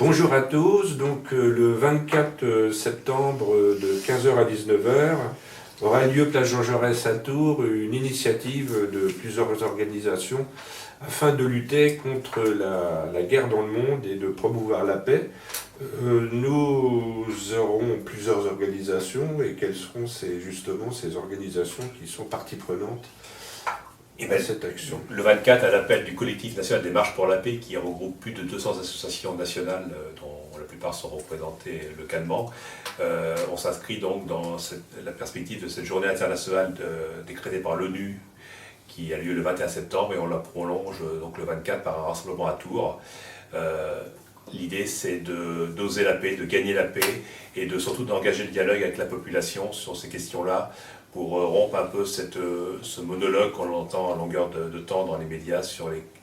Bonjour à tous, donc le 24 septembre de 15h à 19h aura lieu place Jean Jaurès à Tours une initiative de plusieurs organisations afin de lutter contre la guerre dans le monde et de promouvoir la paix. Nous aurons plusieurs organisations et quelles seront justement ces organisations qui sont partie prenante à cette action. Le 24, à l'appel du collectif national des marches pour la paix, qui regroupe plus de 200 associations nationales, dont la plupart sont représentées localement, on s'inscrit donc dans la perspective de cette journée internationale décrétée par l'ONU, qui a lieu le 21 septembre, et on la prolonge donc le 24 par un rassemblement à Tours. L'idée, c'est d'oser la paix, de gagner la paix, et surtout d'engager le dialogue avec la population sur ces questions-là, pour rompre un peu ce monologue qu'on entend à longueur de temps dans les médias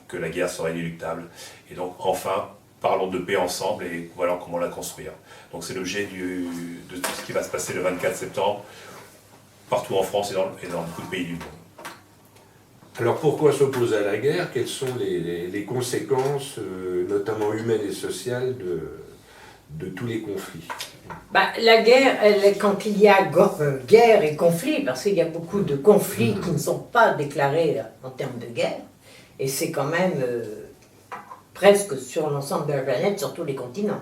que la guerre serait inéluctable. Et donc, enfin, parlons de paix ensemble et voilà comment la construire. Donc c'est l'objet de tout ce qui va se passer le 24 septembre, partout en France et dans beaucoup de pays du monde. Alors pourquoi s'opposer à la guerre? Quelles sont les conséquences, notamment humaines et sociales, de tous les conflits? La guerre, quand il y a guerre et conflit, parce qu'il y a beaucoup de conflits qui ne sont pas déclarés en termes de guerre, et c'est quand même presque sur l'ensemble de la planète, sur tous les continents.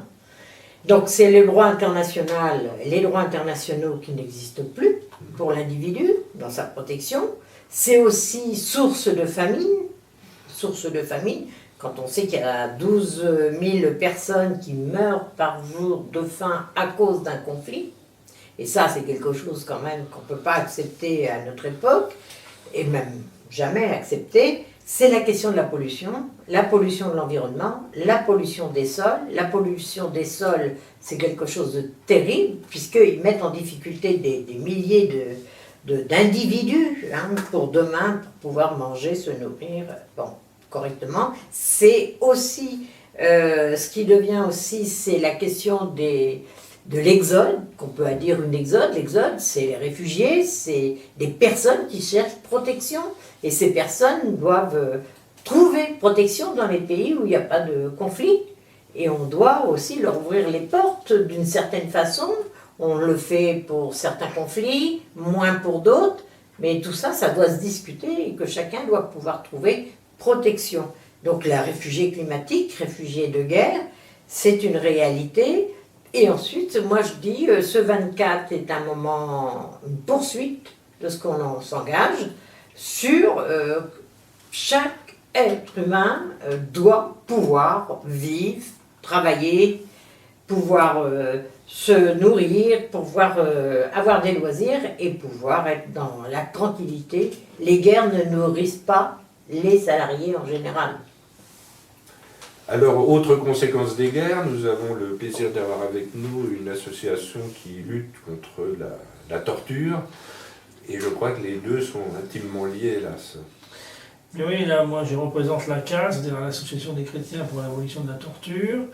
Donc c'est le droit international, les droits internationaux qui n'existent plus pour l'individu dans sa protection. C'est aussi source de famine, quand on sait qu'il y a 12 000 personnes qui meurent par jour de faim à cause d'un conflit. Et ça, c'est quelque chose quand même qu'on ne peut pas accepter à notre époque, et même jamais accepter. C'est la question de la pollution de l'environnement, la pollution des sols. La pollution des sols, c'est quelque chose de terrible, puisqu'ils mettent en difficulté des milliers d'individus pour demain, pour pouvoir manger, se nourrir correctement. C'est aussi, ce qui devient aussi, c'est la question de l'exode, qu'on peut dire une exode. L'exode, c'est les réfugiés, c'est des personnes qui cherchent protection. Et ces personnes doivent trouver protection dans les pays où il n'y a pas de conflit. Et on doit aussi leur ouvrir les portes d'une certaine façon. On le fait pour certains conflits, moins pour d'autres. Mais tout ça, ça doit se discuter et que chacun doit pouvoir trouver protection. Donc la réfugiée climatique, réfugiée de guerre, c'est une réalité. Et ensuite, moi je dis, ce 24 est un moment, une poursuite de ce qu'on s'engage sur chaque être humain doit pouvoir vivre, travailler, pouvoir se nourrir, pouvoir avoir des loisirs et pouvoir être dans la tranquillité. Les guerres ne nourrissent pas les salariés en général. Alors, autre conséquence des guerres, nous avons le plaisir d'avoir avec nous une association qui lutte contre la torture, et je crois que les deux sont intimement liés, hélas. Oui, là, moi, je représente la CAS, l'Association des chrétiens pour l'abolition de la torture.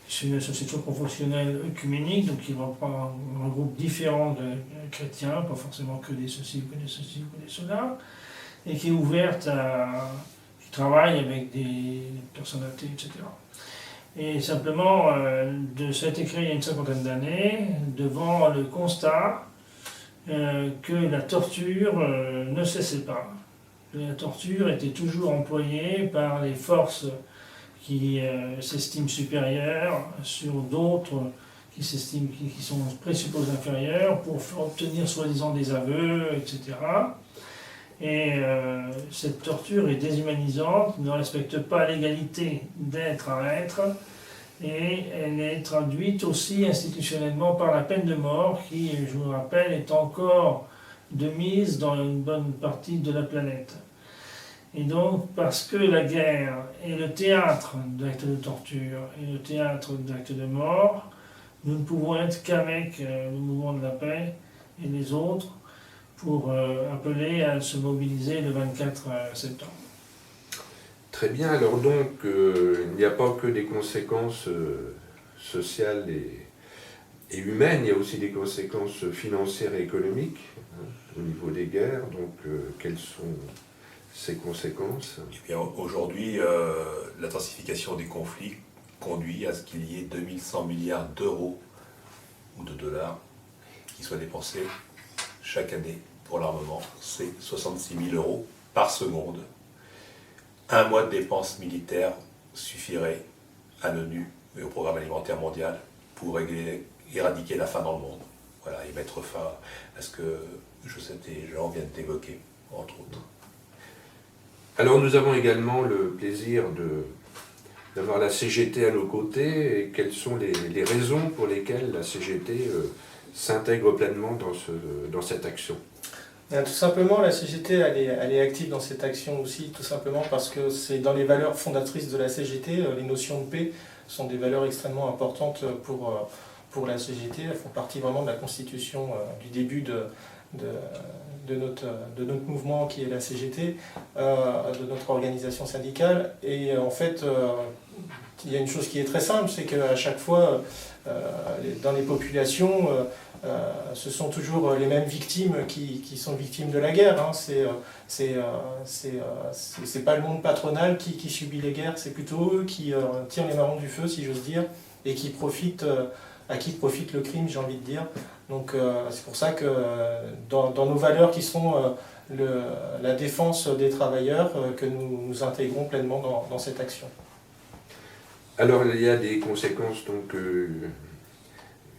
C'est une association confessionnelle œcuménique, donc qui reprend un groupe différent de chrétiens, pas forcément que des ceci ou que des ceci ou que des cela, et qui est ouverte qui travaille avec des personnes athées, etc. Et simplement, ça a été créé il y a une cinquantaine d'années, devant le constat que la torture ne cessait pas. La torture était toujours employée par les forces qui s'estiment supérieures sur d'autres qui sont présupposées inférieures pour obtenir soi-disant des aveux, etc. Et cette torture est déshumanisante, ne respecte pas l'égalité d'être à être, et elle est traduite aussi institutionnellement par la peine de mort qui, je vous le rappelle, est encore de mise dans une bonne partie de la planète. Et donc, parce que la guerre est le théâtre d'actes de torture et le théâtre d'actes de mort, nous ne pouvons être qu'avec le mouvement de la paix et les autres pour appeler à se mobiliser le 24 septembre. Très bien, alors donc, il n'y a pas que des conséquences sociales et humaines, il y a aussi des conséquences financières et économiques au niveau des guerres. Donc, quelles sont ces conséquences? Eh bien, aujourd'hui, l'intensification des conflits conduit à ce qu'il y ait 2100 milliards d'euros ou de dollars qui soient dépensés chaque année pour l'armement. C'est 66 000 euros par seconde. Un mois de dépenses militaires suffirait à l'ONU et au Programme alimentaire mondial pour éradiquer la faim dans le monde. Voilà, et mettre fin à ce que des gens viennent d'évoquer, entre autres. Alors nous avons également le plaisir d'avoir la CGT à nos côtés, et quelles sont les raisons pour lesquelles la CGT s'intègre pleinement dans cette action? Bien, tout simplement, la CGT elle est active dans cette action aussi, tout simplement parce que c'est dans les valeurs fondatrices de la CGT, les notions de paix sont des valeurs extrêmement importantes pour la CGT. Elles font partie vraiment de la constitution du début de notre mouvement qui est la CGT, de notre organisation syndicale. Et en fait, il y a une chose qui est très simple, c'est qu'à chaque fois, dans les populations, ce sont toujours les mêmes victimes qui sont victimes de la guerre. Hein. C'est pas le monde patronal qui subit les guerres, c'est plutôt eux qui tirent les marrons du feu, si j'ose dire, et à qui profite le crime, j'ai envie de dire. Donc c'est pour ça que dans nos valeurs qui sont la défense des travailleurs, que nous intégrons pleinement dans cette action. Alors il y a des conséquences donc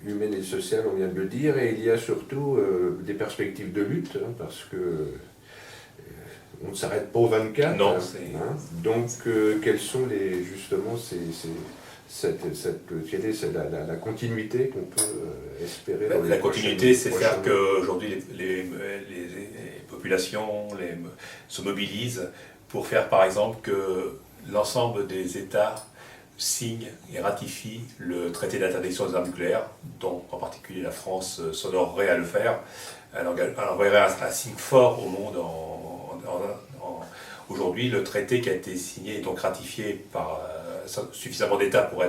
humaines et sociales, on vient de le dire, et il y a surtout des perspectives de lutte, hein, parce que on ne s'arrête pas au 24. Non, hein. Donc quelles sont justement quelle est la continuité qu'on peut espérer dans les La continuité, c'est prochains faire qu'aujourd'hui les populations se mobilisent pour faire par exemple que l'ensemble des États signent et ratifient le traité d'interdiction des armes nucléaires, dont en particulier la France s'honorerait à le faire. Elle enverrait un signe fort au monde. Aujourd'hui, le traité qui a été signé et donc ratifié par suffisamment d'États pour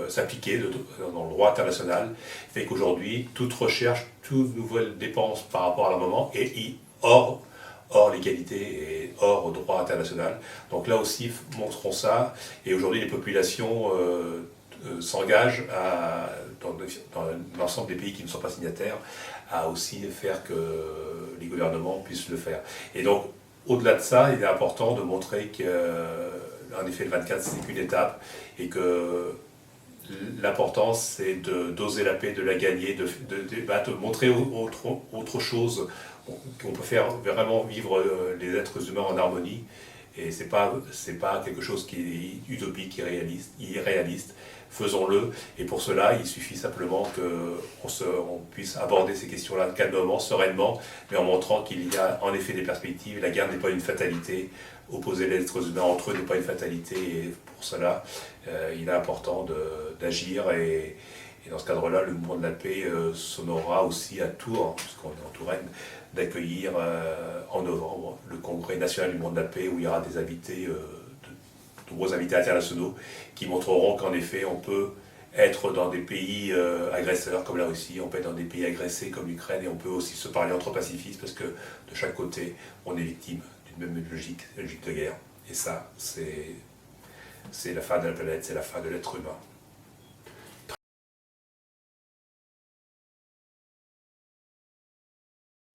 s'appliquer dans le droit international, fait qu'aujourd'hui, toute recherche, toute nouvelle dépense par rapport à l'armement est hors l'égalité et hors droit international. Donc là aussi, montrons ça. Et aujourd'hui, les populations s'engagent dans l'ensemble des pays qui ne sont pas signataires à aussi faire que les gouvernements puissent le faire. Et donc, au-delà de ça, il est important de montrer qu'en effet, le 24, c'est qu'une étape et que l'important, c'est d'oser la paix, de la gagner, de montrer autre chose, qu'on peut faire vraiment vivre les êtres humains en harmonie. Et c'est pas quelque chose qui est utopique, irréaliste. Faisons-le. Et pour cela, il suffit simplement qu'on puisse aborder ces questions-là calmement, sereinement, mais en montrant qu'il y a en effet des perspectives. La guerre n'est pas une fatalité. Opposer les êtres humains entre eux n'est pas une fatalité. Et pour cela, il est important d'agir. Et dans ce cadre-là, le mouvement de la paix s'honorera aussi à Tours, puisqu'on est en Touraine, d'accueillir en novembre le Congrès national du monde de la paix, où il y aura des invités, de nombreux invités internationaux, qui montreront qu'en effet on peut être dans des pays agresseurs comme la Russie, on peut être dans des pays agressés comme l'Ukraine, et on peut aussi se parler entre pacifistes, parce que de chaque côté on est victime d'une même logique de guerre. Et ça, c'est la fin de la planète, c'est la fin de l'être humain.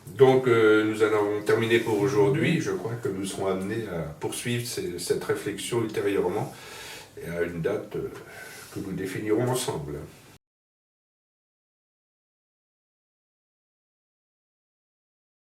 Donc nous allons terminer pour aujourd'hui. Je crois que nous serons amenés à poursuivre cette réflexion ultérieurement et à une date que nous définirons ensemble.